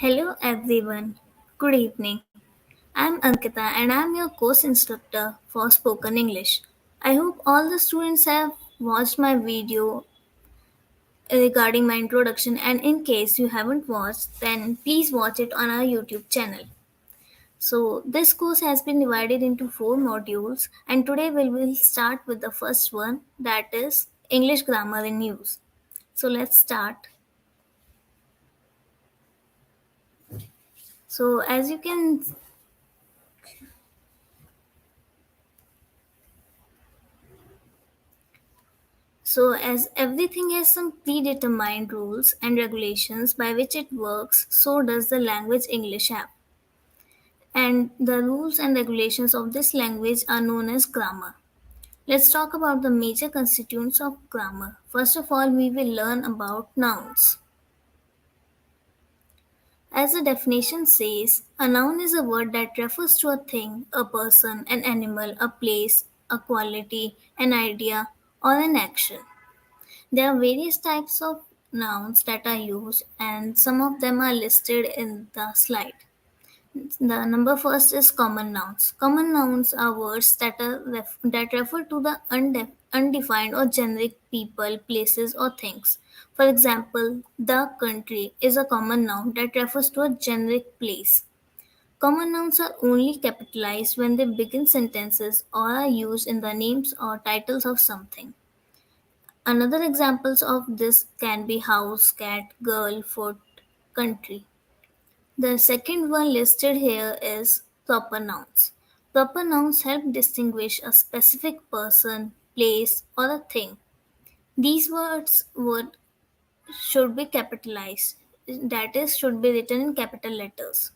Hello everyone. Good evening. I'm Ankita and I'm your course instructor for spoken English. I hope all the students have watched my video regarding my introduction, and in case you haven't watched then please watch it on our YouTube channel. So this course has been divided into 4 modules and today we will start with the first one, that is English grammar in use. So let's start. So as you can So, as everything has some predetermined rules and regulations by which it works, so does the language English have. And the rules and regulations of this language are known as grammar. Let's talk about the major constituents of grammar. First of all, we will learn about nouns. As the definition says, a noun is a word that refers to a thing, a person, an animal, a place, a quality, an idea, or an action. There are various types of nouns that are used, and some of them are listed in the slide. The number first is common nouns. Common nouns are words that refer to the undefined or generic people, places, or things. For example, the country is a common noun that refers to a generic place. Common nouns are only capitalized when they begin sentences or are used in the names or titles of something. Another examples of this can be house, cat, girl, foot, country. The second one listed here is proper nouns. Proper nouns help distinguish a specific person, place, or a thing. These words would should be capitalized, that is, should be written in capital letters.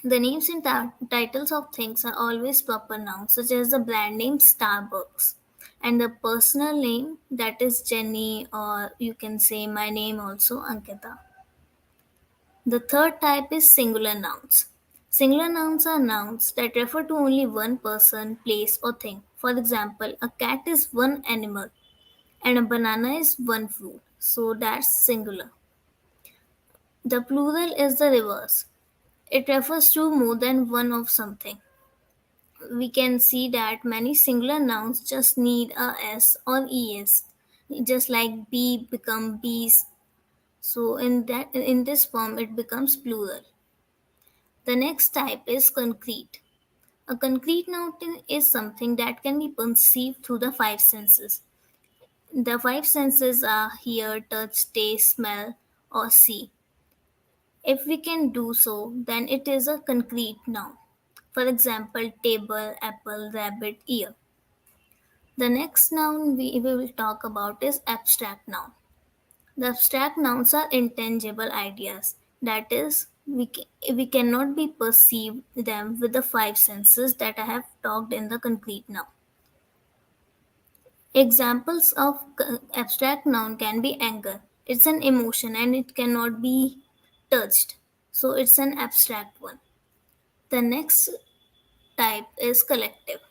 The names and titles of things are always proper nouns, such as the brand name Starbucks and the personal name, that is Jenny, or you can say my name also, Ankita. The third type is singular nouns. Singular nouns are nouns that refer to only one person, place, or thing. For example, a cat is one animal and a banana is one fruit. So that's singular. The plural is the reverse. It refers to more than one of something. We can see that many singular nouns just need a s or es, just like bee become bees. So in this form it becomes plural. The next type is concrete. A concrete noun is something that can be perceived through the five senses. The five senses are hear, touch, taste, smell, or see. If we can do so, then it is a concrete noun. For example, table, apple, rabbit, ear. The next noun we will talk about is abstract noun. The abstract nouns are intangible ideas. That is, we cannot be perceived them with the five senses that I have talked in the concrete noun. Examples of abstract noun can be anger. It's an emotion and it cannot be touched. So it's an abstract one. The next type is collective.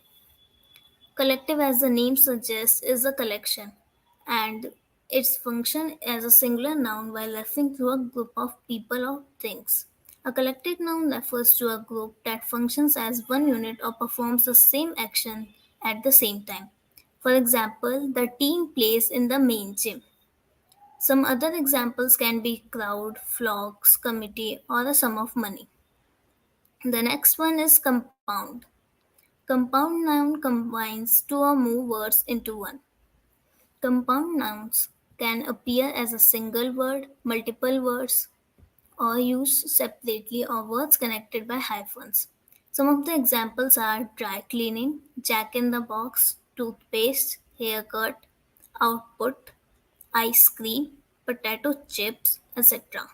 Collective, as the name suggests, is a collection, and its function as a singular noun while referring to a group of people or things. A collective noun refers to a group that functions as one unit or performs the same action at the same time. For example, the team plays in the main gym. Some other examples can be crowd, flocks, committee, or a sum of money. The next one is compound. Compound noun combines two or more words into one. Compound nouns can appear as a single word, multiple words, or used separately or words connected by hyphens. Some of the examples are dry cleaning, jack in the box, toothpaste, haircut, output, ice cream, potato chips, etc.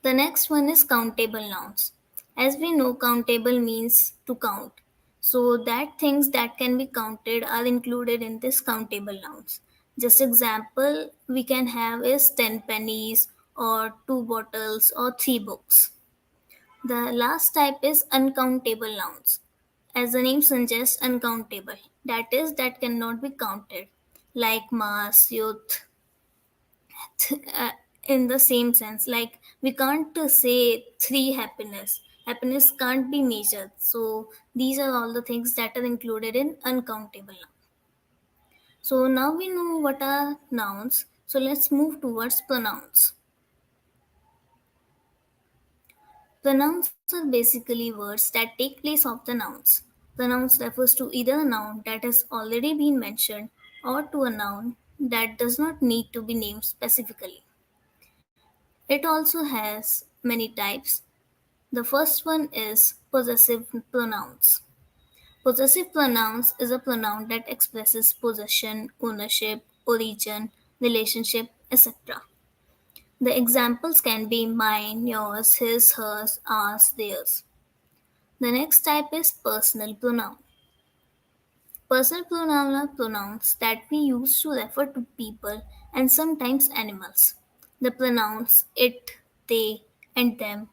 The next one is countable nouns. As we know, countable means to count. So that things that can be counted are included in this countable nouns. Just example we can have is 10 pennies or 2 bottles or 3 books. The last type is uncountable nouns. As the name suggests, uncountable. That is, that cannot be counted. Like mass, youth, in the same sense. Like we can't say three happiness can't be measured. So these are all the things that are included in uncountable noun. So now we know what are nouns, so let's move towards pronouns. Pronouns are basically words that take place of the nouns. Pronouns refers to either a noun that has already been mentioned or to a noun that does not need to be named specifically. It also has many types. The first one is possessive pronouns. Possessive pronouns is a pronoun that expresses possession, ownership, origin, relationship, etc. The examples can be mine, yours, his, hers, ours, theirs. The next type is personal pronoun. Personal pronouns are pronouns that we use to refer to people and sometimes animals. The pronouns it, they, and them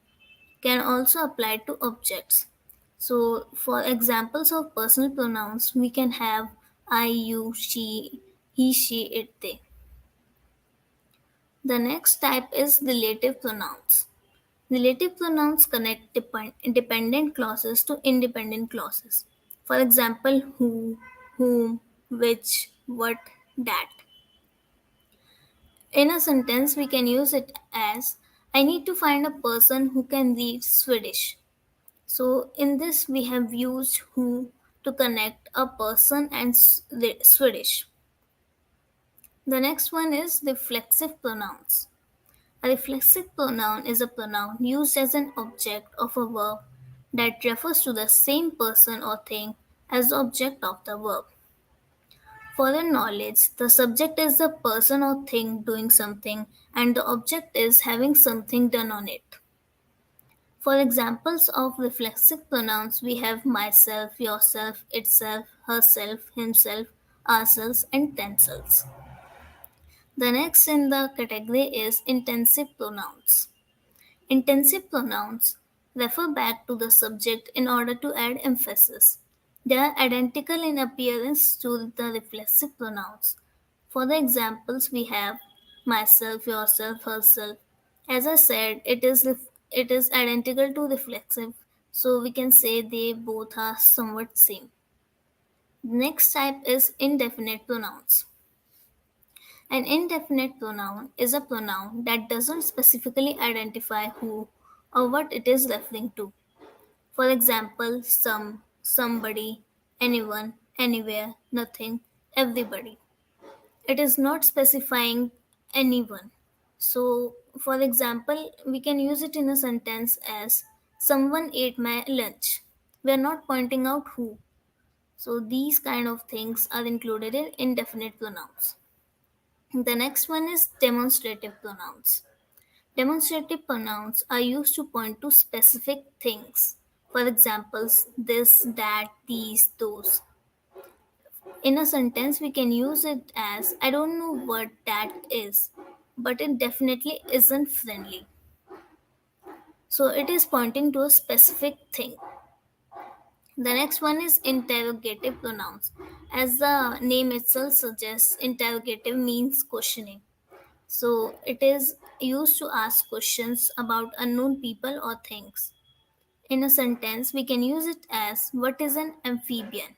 can also apply to objects. So, for examples of personal pronouns, we can have I, you, she, he, she, it, they. The next type is relative pronouns. Relative pronouns connect dependent clauses to independent clauses. For example, who, whom, which, what, that. In a sentence, we can use it as I need to find a person who can read Swedish. So, in this, we have used who to connect a person and Swedish. The next one is reflexive pronouns. A reflexive pronoun is a pronoun used as an object of a verb that refers to the same person or thing as the object of the verb. For your knowledge, the subject is the person or thing doing something, and the object is having something done on it. For examples of reflexive pronouns, we have myself, yourself, itself, herself, himself, ourselves, and themselves. The next in the category is intensive pronouns. Intensive pronouns refer back to the subject in order to add emphasis. They are identical in appearance to the reflexive pronouns. For the examples, we have myself, yourself, herself. As I said, it is identical to reflexive, so we can say they both are somewhat same. The next type is indefinite pronouns. An indefinite pronoun is a pronoun that doesn't specifically identify who or what it is referring to. For example, some, somebody, anyone, anywhere, nothing, everybody. It is not specifying anyone. So, for example, we can use it in a sentence as someone ate my lunch. We are not pointing out who. So, these kind of things are included in indefinite pronouns. The next one is demonstrative pronouns. Demonstrative pronouns are used to point to specific things. For examples, this, that, these, those. In a sentence, we can use it as I don't know what that is, but it definitely isn't friendly. So it is pointing to a specific thing. The next one is interrogative pronouns. As the name itself suggests, interrogative means questioning. So it is used to ask questions about unknown people or things. In a sentence, we can use it as what is an amphibian?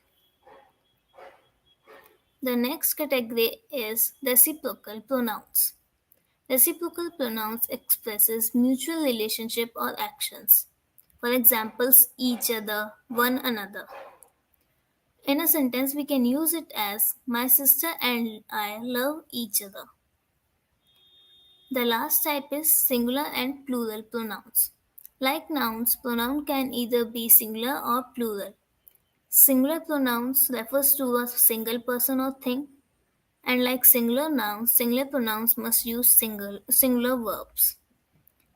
The next category is reciprocal pronouns. Reciprocal pronouns expresses mutual relationship or actions. For examples, each other, one another. In a sentence, we can use it as my sister and I love each other. The last type is singular and plural pronouns. Like nouns, pronoun can either be singular or plural. Singular pronouns refers to a single person or thing, and like singular pronouns must use singular verbs.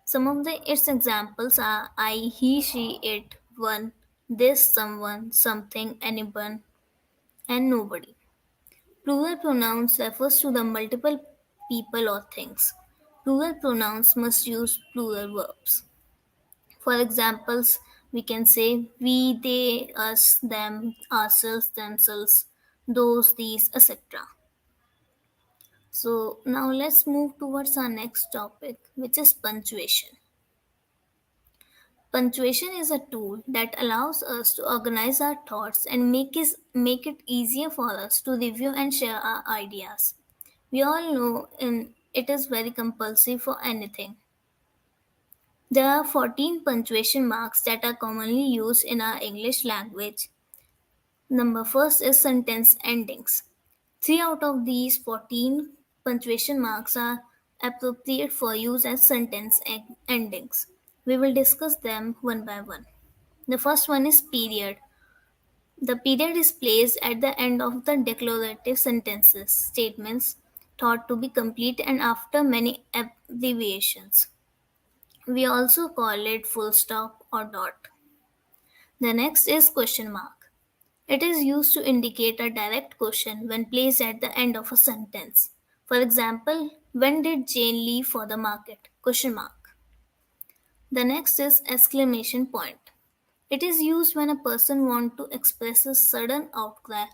Some of its examples are I, he, she, it, one, this, someone, something, anyone, and nobody. Plural pronouns refers to the multiple people or things. Plural pronouns must use plural verbs. For examples, we can say we, they, us, them, ourselves, themselves, those, these, etc. So now let's move towards our next topic, which is punctuation. Punctuation is a tool that allows us to organize our thoughts and make it easier for us to review and share our ideas. We all know it is very compulsive for anything. There are 14 punctuation marks that are commonly used in our English language. Number first is sentence endings. 3 out of these 14 punctuation marks are appropriate for use as endings. We will discuss them one by one. The first one is period. The period is placed at the end of the declarative sentences, statements thought to be complete and after many abbreviations. We also call it full stop or dot. The next is question mark. It is used to indicate a direct question when placed at the end of a sentence. For example, when did Jane leave for the market? Question mark. The next is exclamation point. It is used when a person wants to express a sudden outcry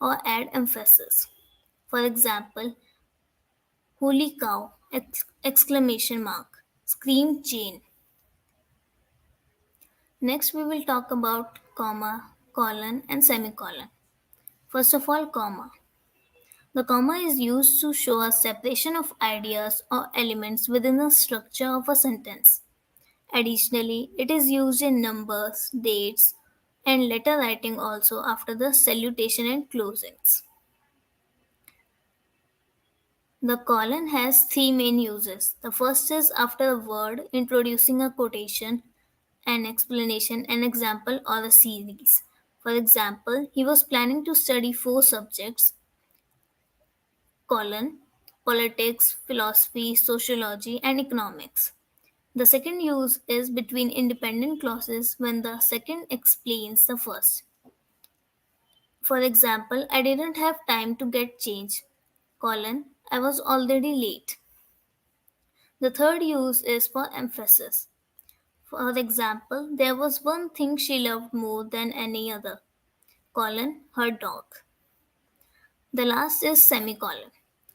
or add emphasis. For example, holy cow! Exclamation mark. Screamed Jane. Next, we will talk about comma, colon, and semicolon. First of all, comma. The comma is used to show a separation of ideas or elements within the structure of a sentence. Additionally, it is used in numbers, dates, and letter writing also after the salutation and closings. The colon has three main uses. The first is after a word introducing a quotation, an explanation, an example, or a series. For example, he was planning to study four subjects: colon, politics, philosophy, sociology, and economics. The second use is between independent clauses when the second explains the first. For example, I didn't have time to get changed. Colon, I was already late. The third use is for emphasis. For example, there was one thing she loved more than any other. Colon, her dog. The last is semicolon.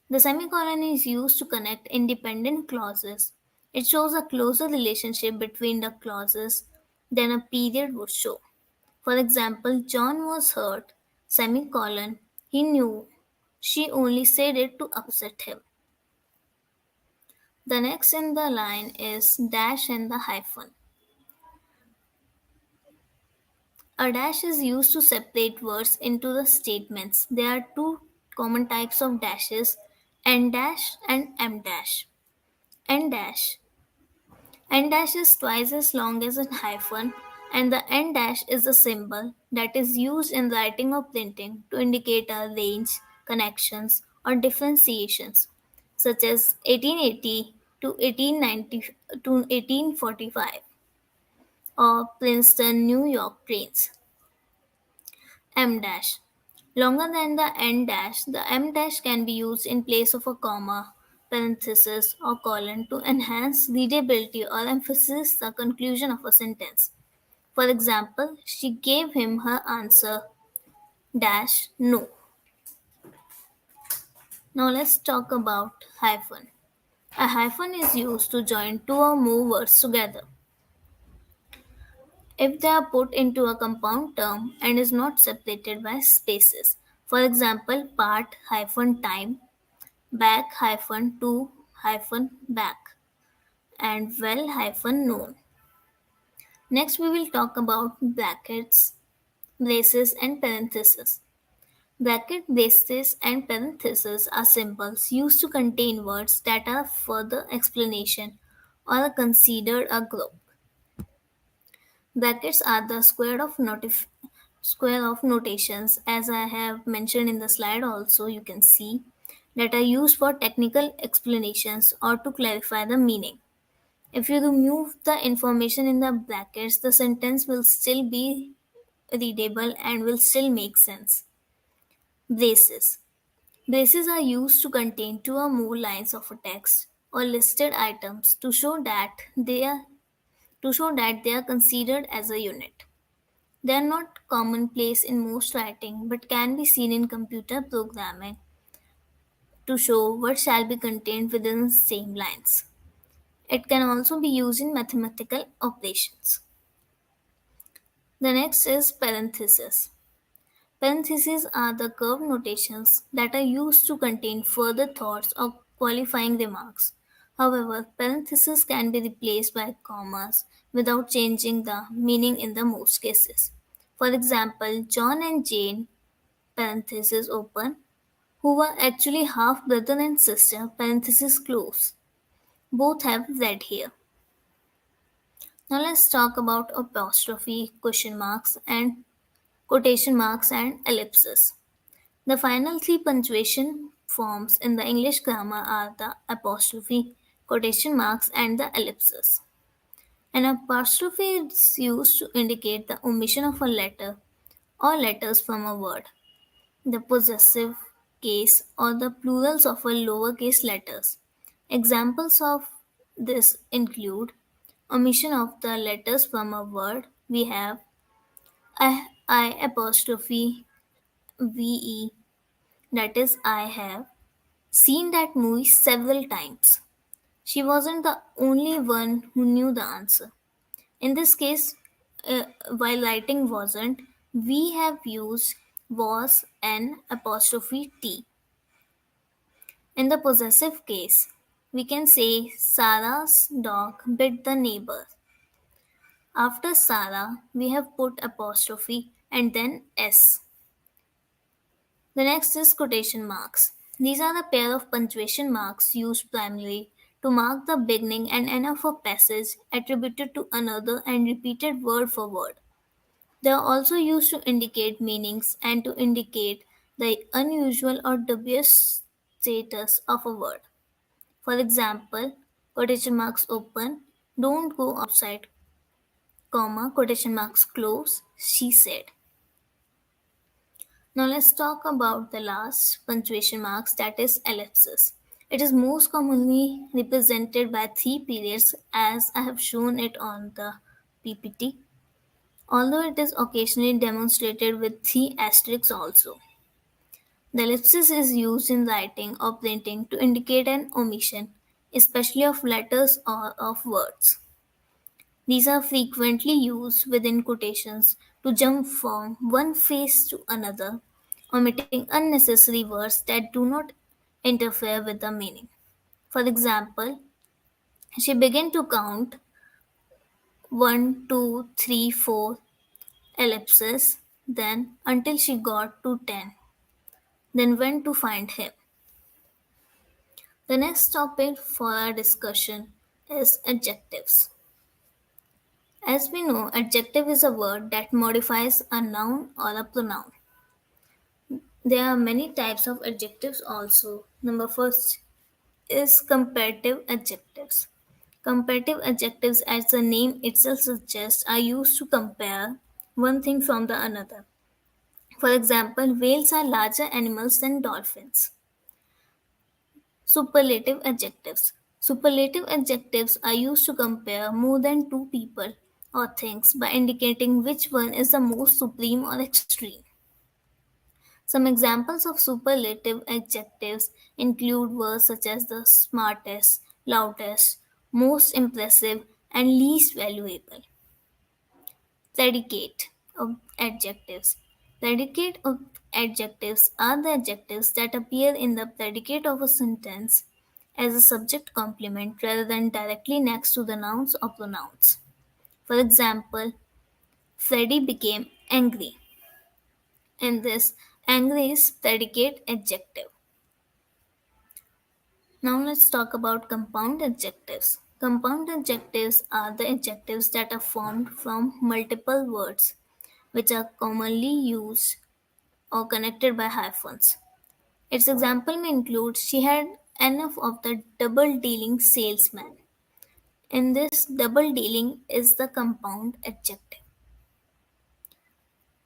The semicolon is used to connect independent clauses. It shows a closer relationship between the clauses than a period would show. For example, John was hurt, semicolon, he knew. She only said it to upset him. The next in the line is dash and the hyphen. A dash is used to separate words into the statements. There are two common types of dashes, N dash and M dash. N dash. N dash is twice as long as a hyphen, and the N dash is a symbol that is used in writing or printing to indicate a range, connections, or differentiations, such as 1880 to 1890 to 1845 or Princeton, New York trains. M dash. Longer than the N dash, the M dash can be used in place of a comma, parenthesis, or colon to enhance readability or emphasize the conclusion of a sentence. For example, she gave him her answer dash no. Now let's talk about hyphen. A hyphen is used to join two or more words together if they are put into a compound term and is not separated by spaces. For example, part hyphen time, back hyphen to hyphen back, and well hyphen known. Next, we will talk about brackets, braces, and parentheses. Bracket, braces, and parentheses are symbols used to contain words that are further explanation or are considered a group. Brackets are the square of notations, as I have mentioned in the slide also you can see, that are used for technical explanations or to clarify the meaning. If you remove the information in the brackets, the sentence will still be readable and will still make sense. Braces. Braces are used to contain two or more lines of a text or listed items to show that they are considered as a unit. They are not commonplace in most writing but can be seen in computer programming to show what shall be contained within the same lines. It can also be used in mathematical operations. The next is parentheses. Parentheses are the curved notations that are used to contain further thoughts or qualifying remarks. However, parentheses can be replaced by commas without changing the meaning in the most cases. For example, John and Jane parenthesis open, who were actually half brother and sister parenthesis close. Both have red hair. Now let's talk about apostrophe, question marks and quotation marks and ellipses. The final three punctuation forms in the English grammar are the apostrophe, quotation marks, and the ellipses. An apostrophe is used to indicate the omission of a letter or letters from a word, the possessive case, or the plurals of a lowercase letters. Examples of this include omission of the letters from a word. We have I apostrophe ve, that is I have seen that movie several times. She wasn't the only one who knew the answer. In this case, while writing wasn't, we have used was and apostrophe t. In the possessive case, we can say Sarah's dog bit the neighbor. After Sarah, we have put apostrophe and then s. The next is quotation marks. These are the pair of punctuation marks used primarily to mark the beginning and end of a passage attributed to another and repeated word for word. They are also used to indicate meanings and to indicate the unusual or dubious status of a word. For example, quotation marks open, don't go outside, comma, quotation marks close, she said. Now let's talk about the last punctuation marks, that is ellipsis. It is most commonly represented by three periods as I have shown it on the PPT, although it is occasionally demonstrated with three asterisks also. The ellipsis is used in writing or printing to indicate an omission, especially of letters or of words. These are frequently used within quotations to jump from one phrase to another, omitting unnecessary words that do not interfere with the meaning. For example, she began to count 1, 2, 3, 4 ellipses, then until she got to 10, then went to find him. The next topic for our discussion is adjectives. As we know, adjective is a word that modifies a noun or a pronoun. There are many types of adjectives also. Number first is comparative adjectives. Comparative adjectives, as the name itself suggests, are used to compare one thing from the another. For example, whales are larger animals than dolphins. Superlative adjectives. Superlative adjectives are used to compare more than two people or things by indicating which one is the most supreme or extreme. Some examples of superlative adjectives include words such as the smartest, loudest, most impressive, and least valuable. Predicate of adjectives. Predicate of adjectives are the adjectives that appear in the predicate of a sentence as a subject complement rather than directly next to the nouns or pronouns. For example, Freddie became angry. In this, angry is predicate adjective. Now let's talk about compound adjectives. Compound adjectives are the adjectives that are formed from multiple words which are commonly used or connected by hyphens. Its example may include she had enough of the double dealing salesman. In this, double dealing is the compound adjective.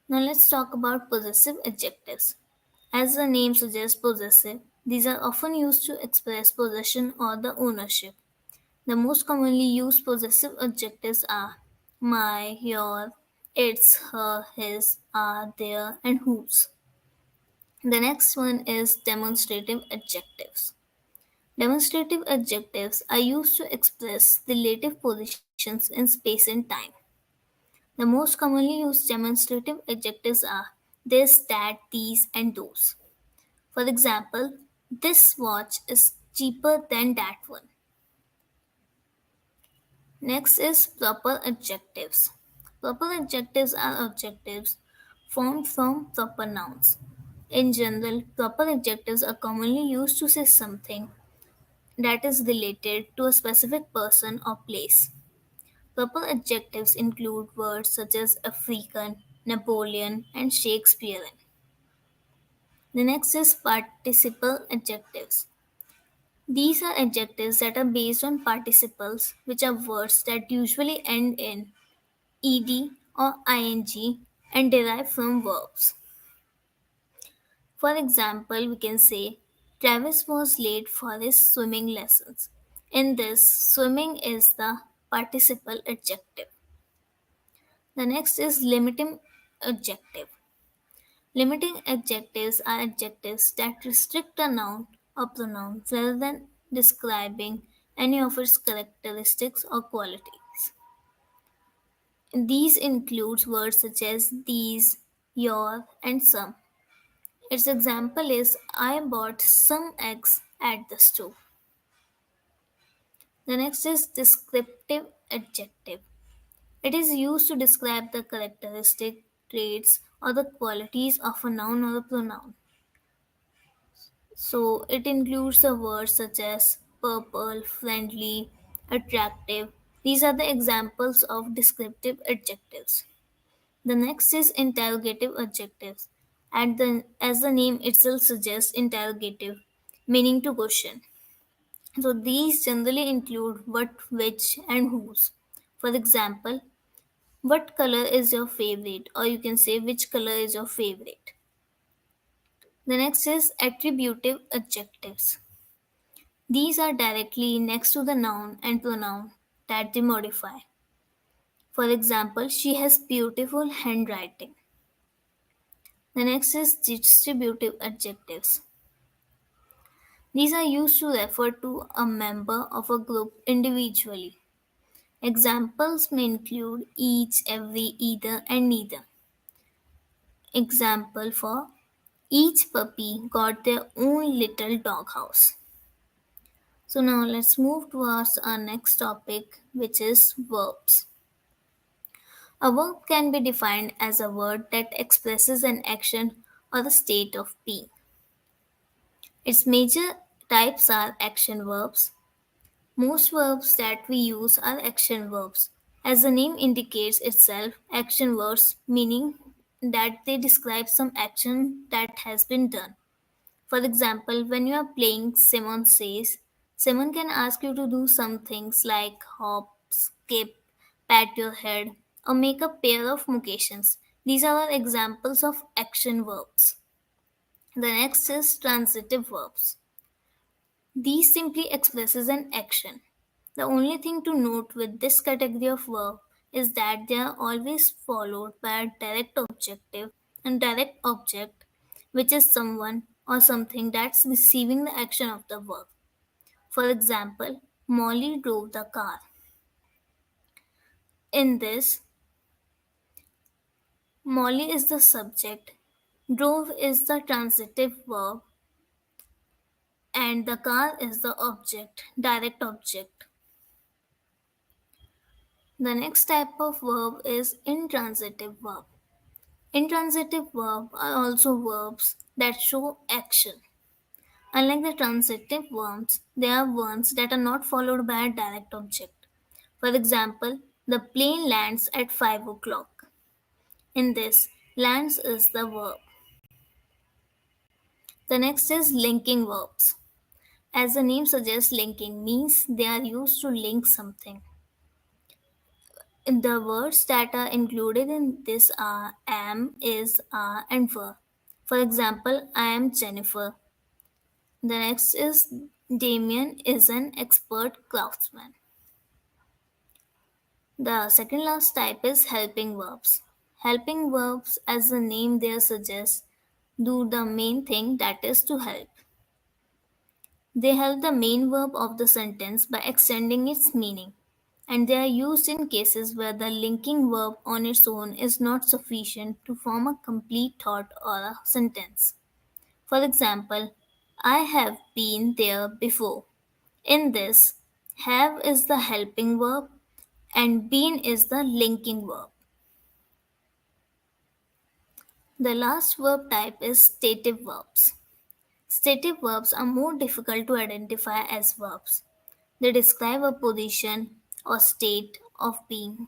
Now let's talk about possessive adjectives. As the name suggests, possessive, these are often used to express possession or the ownership. The most commonly used possessive adjectives are my, your, its, her, his, are, their, and whose. The next one is demonstrative adjectives. Demonstrative adjectives are used to express relative positions in space and time. The most commonly used demonstrative adjectives are this, that, these, and those. For example, this watch is cheaper than that one. Next is proper adjectives. Proper adjectives are adjectives formed from proper nouns. In general, proper adjectives are commonly used to say something that is related to a specific person or place. Proper adjectives include words such as African, Napoleon, and Shakespearean. The next is participle adjectives. These are adjectives that are based on participles, which are words that usually end in ed or ing and derive from verbs. For example, we can say Travis was late for his swimming lessons. In this, swimming is the participle adjective. The next is limiting adjective. Limiting adjectives are adjectives that restrict a noun or pronoun rather than describing any of its characteristics or qualities. These include words such as these, your, and some. Its example is I bought some eggs at the store. The next is descriptive adjective. It is used to describe the characteristic, traits, or the qualities of a noun or a pronoun. So it includes the words such as purple, friendly, attractive. These are the examples of descriptive adjectives. The next is interrogative adjectives. As the name itself suggests, interrogative, meaning to question. So these generally include what, which, and whose. For example, what color is your favorite? Or you can say which color is your favorite. The next is attributive adjectives. These are directly next to the noun and pronoun that they modify. For example, she has beautiful handwriting. The next is distributive adjectives. These are used to refer to a member of a group individually. Examples may include each, every, either, and neither. Example for each puppy got their own little doghouse. So now let's move towards our next topic, which is verbs. A verb can be defined as a word that expresses an action or a state of being. Its major types are action verbs. Most verbs that we use are action verbs. As the name indicates itself, action verbs meaning that they describe some action that has been done. For example, when you are playing Simon Says, Simon can ask you to do some things like hop, skip, pat your head, or make a pair of motions. These are all examples of action verbs. The next is transitive verbs. These simply expresses an action. The only thing to note with this category of verb is that they are always followed by a direct objective and direct object, which is someone or something that's receiving the action of the verb. For example, Molly drove the car. In this, Molly is the subject, drove is the transitive verb, and the car is the object, direct object. The next type of verb is intransitive verb. Intransitive verbs are also verbs that show action. Unlike the transitive verbs, they are ones that are not followed by a direct object. For example, the plane lands at 5 o'clock. In this, lands is the verb. The next is linking verbs. As the name suggests, linking means they are used to link something. The words that are included in this are am, is, are, and were. For example, I am Jennifer. The next is Damien is an expert craftsman. The second last type is helping verbs. Helping verbs, as the name there suggests, do the main thing, that is to help. They help the main verb of the sentence by extending its meaning, and they are used in cases where the linking verb on its own is not sufficient to form a complete thought or a sentence. For example, I have been there before. In this, have is the helping verb and been is the linking verb. The last verb type is stative verbs. Stative verbs are more difficult to identify as verbs. They describe a position or state of being.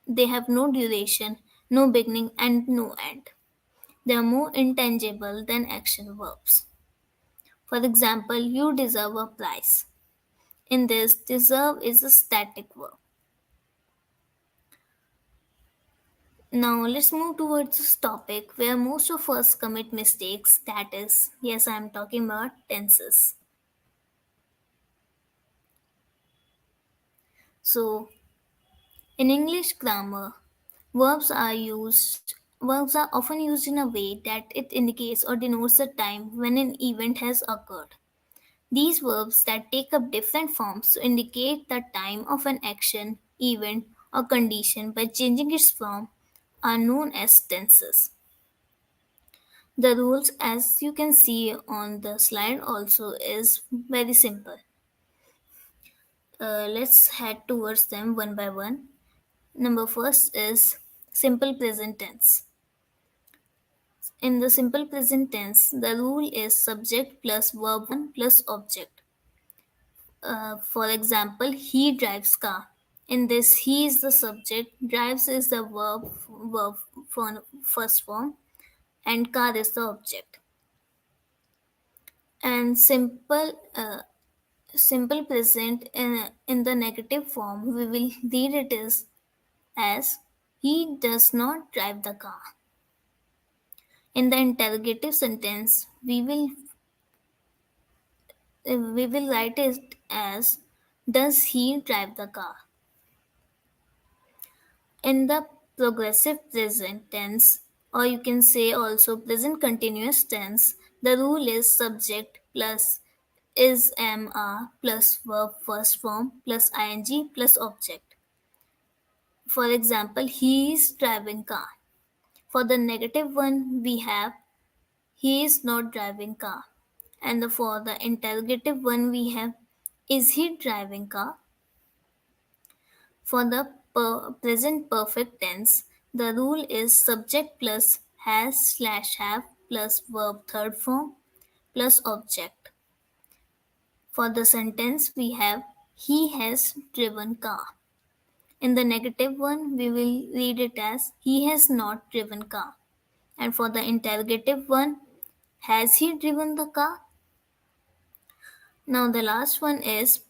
They have no duration, no beginning, and no end. They are more intangible than action verbs. For example, you deserve a prize. In this, deserve is a static verb. Now, let's move towards this topic where most of us commit mistakes. That is, yes, I am talking about tenses. So, in English grammar, verbs are often used in a way that it indicates or denotes the time when an event has occurred. These verbs that take up different forms to indicate the time of an action, event, or condition by changing its form are known as tenses. The rules, as you can see on the slide, also is very simple. Let's head towards them one by one. Number first is simple present tense. In the simple present tense, the rule is subject plus verb 1 plus object. For example, he drives car. In this, he is the subject, drives is the verb for first form, and car is the object. And simple present in the negative form, we will read it as he does not drive the car. In the interrogative sentence, we will write it as does he drive the car. In the progressive present tense, or you can say also present continuous tense, the rule is subject plus is am are plus verb first form plus ing plus object. For example, he is driving car. For the negative one, we have he is not driving car. And for the interrogative one, we have is he driving car? For the present perfect tense, the rule is subject plus has slash have plus verb third form plus object. For the sentence, we have he has driven car. In the negative one, we will read it as he has not driven car. And for the interrogative one, has he driven the car? Now the last one is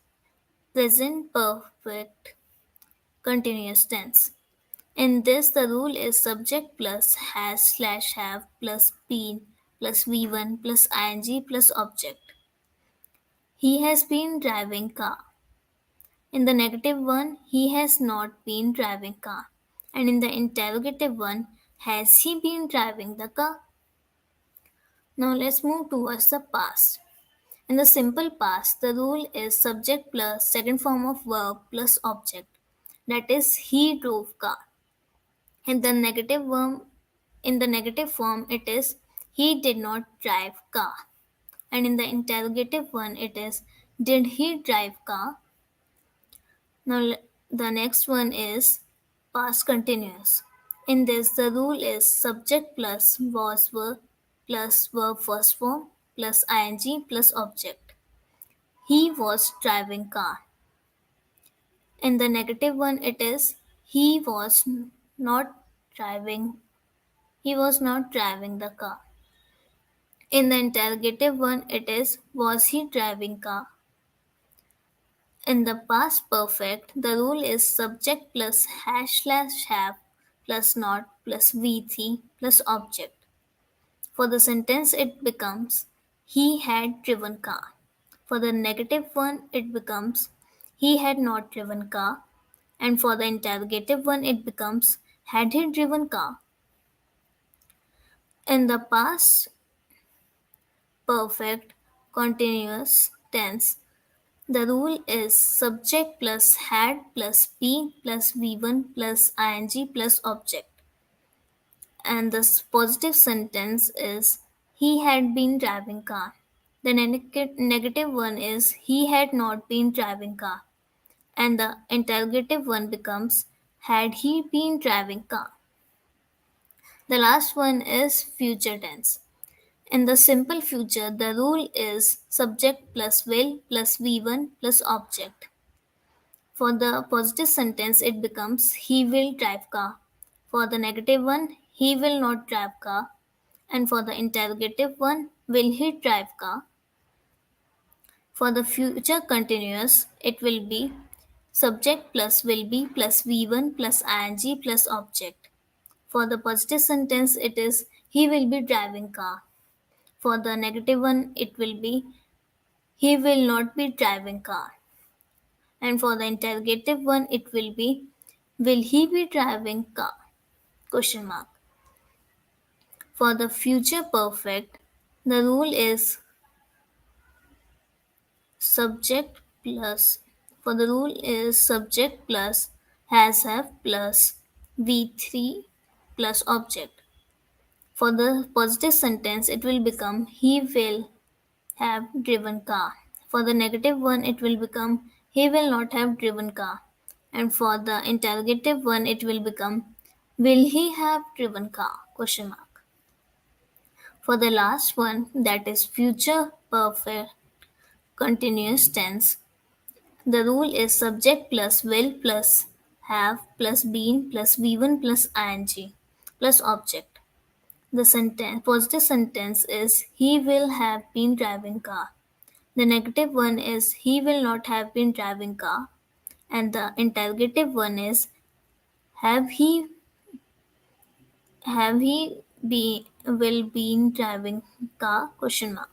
present perfect continuous tense. In this, the rule is subject plus has slash have plus been plus v1 plus ing plus object. He has been driving car. In the negative one, he has not been driving car. And in the interrogative one, has he been driving the car? Now let's move towards the past. In the simple past, the rule is subject plus second form of verb plus object. That is, he drove car. In the negative form, it is he did not drive car. And in the interrogative one, it is did he drive car? Now the next one is past continuous. In this, the rule is subject plus was verb plus verb first form plus ing plus object. He was driving car. In the negative one, it is he was not driving. He was not driving the car. In the interrogative one, it is was he driving car? In the past perfect, the rule is subject plus hash slash have plus not plus v3 plus object. For the sentence, it becomes he had driven car. For the negative one, it becomes he had not driven car. And for the interrogative one, it becomes had he driven car? In the past, perfect, continuous tense. The rule is subject plus had plus be plus V1 plus ing plus object. And the positive sentence is he had been driving car. The negative one is he had not been driving car. And the interrogative one becomes had he been driving car. The last one is future tense. In the simple future, the rule is subject plus will plus V1 plus object. For the positive sentence, it becomes he will drive car. For the negative one, he will not drive car. And for the interrogative one, will he drive car? For the future continuous, it will be subject plus will be plus V1 plus ing plus object. For the positive sentence, it is he will be driving car. For the negative one, it will be he will not be driving car. And for the interrogative one, it will be will he be driving car? Question mark. For the future perfect, the rule is subject plus for the rule is subject plus has have plus v3 plus object. For the positive sentence, it will become he will have driven car. For the negative one, it will become he will not have driven car. And for the interrogative one, it will become will he have driven car? Question mark. For the last one, that is future perfect continuous tense, the rule is subject plus will plus have plus been plus v1 plus ing plus object. The sentence, positive sentence is he will have been driving car. The negative one is he will not have been driving car. And the interrogative one is have he be will been driving car? Question mark.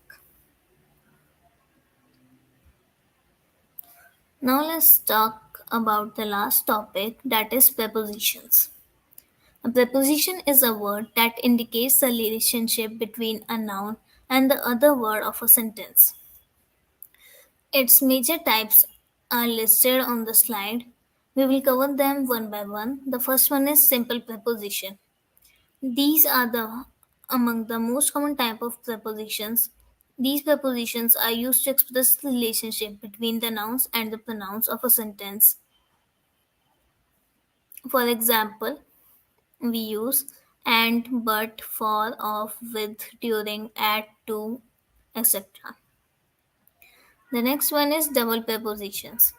Now let's talk about the last topic, that is prepositions. A preposition is a word that indicates the relationship between a noun and the other word of a sentence. Its major types are listed on the slide. We will cover them one by one. The first one is simple preposition. These are among the most common type of prepositions. These prepositions are used to express the relationship between the nouns and the pronouns of a sentence. For example, we use and, but, for, of, with, during, at, to, etc. The next one is double prepositions.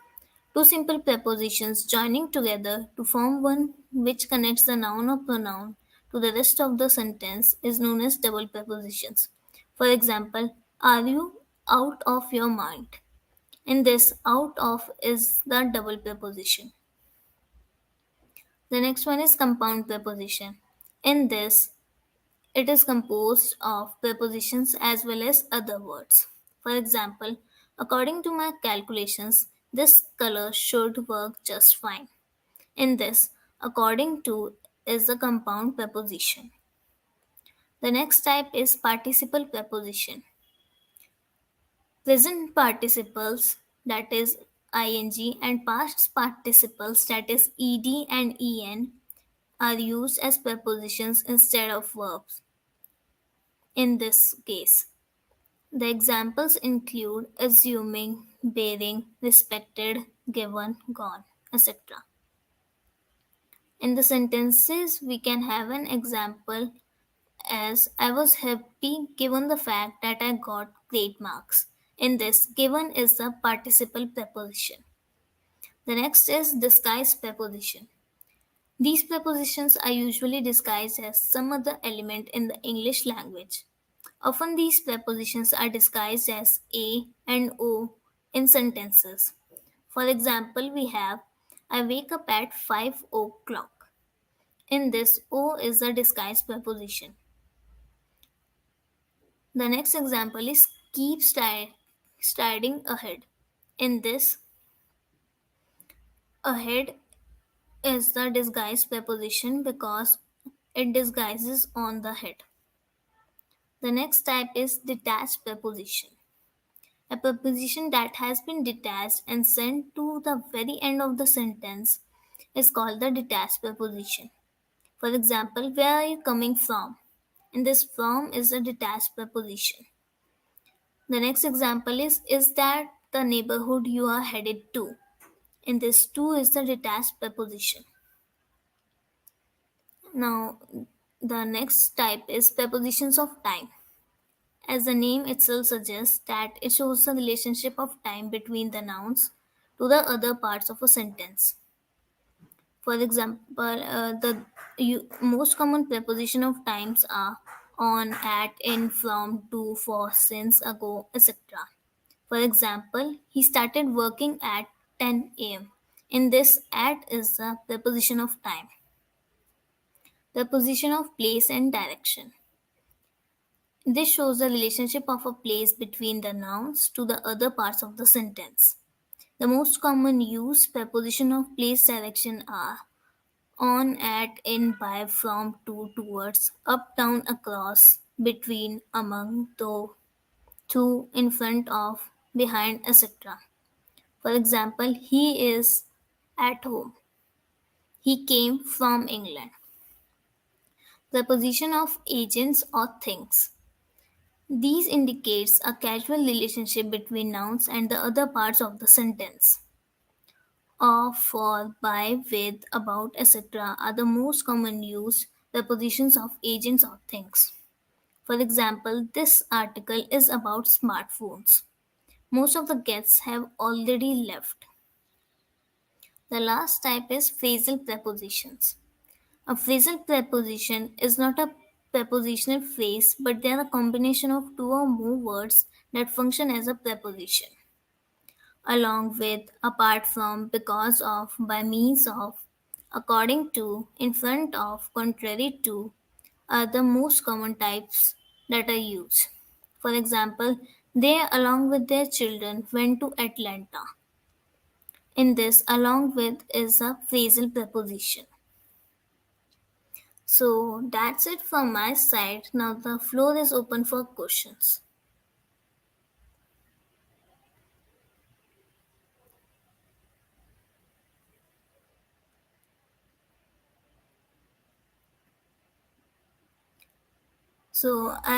Two simple prepositions joining together to form one which connects the noun or pronoun to the rest of the sentence is known as double prepositions. For example, are you out of your mind? In this, out of is the double preposition. The next one is compound preposition. In this, it is composed of prepositions as well as other words. For example, according to my calculations, this color should work just fine. In this, according to is the compound preposition. The next type is participle preposition. Present participles, that is ing, and past participles, that is ed and en, are used as prepositions instead of verbs in this case. The examples include assuming, bearing, respected, given, gone, etc. In the sentences, we can have an example as I was happy given the fact that I got great marks. In this, given is the participle preposition. The next is disguised preposition. These prepositions are usually disguised as some other element in the English language. Often these prepositions are disguised as a and o in sentences. For example, we have I wake up at 5 o'clock. In this, o is the disguised preposition. The next example is keep striding ahead. In this, ahead is the disguised preposition because it disguises on the head. The next type is detached preposition. A preposition that has been detached and sent to the very end of the sentence is called the detached preposition. For example, where are you coming from? In this from is a detached preposition. The next example is that the neighborhood you are headed to? In this to is the detached preposition. Now, the next type is prepositions of time. As the name itself suggests, that it shows the relationship of time between the nouns to the other parts of a sentence. For example, most common preposition of times are on, at, in, from, to, for, since, ago, etc. For example, he started working at 10 a.m. In this, at is the preposition of time. Preposition of place and direction. This shows the relationship of a place between the nouns to the other parts of the sentence. The most common used preposition of place direction are on, at, in, by, from, to, towards, up, down, across, between, among, though, to, in front of, behind, etc. For example, he is at home. He came from England. Preposition of agents or things. These indicates a casual relationship between nouns and the other parts of the sentence. Of, for, by, with, about, etc. are the most common used prepositions of agents or things. For example, this article is about smartphones. Most of the guests have already left. The last type is phrasal prepositions. A phrasal preposition is not a prepositional phrase, but they are a combination of two or more words that function as a preposition. Along with, apart from, because of, by means of, according to, in front of, contrary to, are the most common types that are used. For example, they, along with their children, went to Atlanta. In this, along with is a phrasal preposition. So that's it from my side. Now the floor is open for questions. So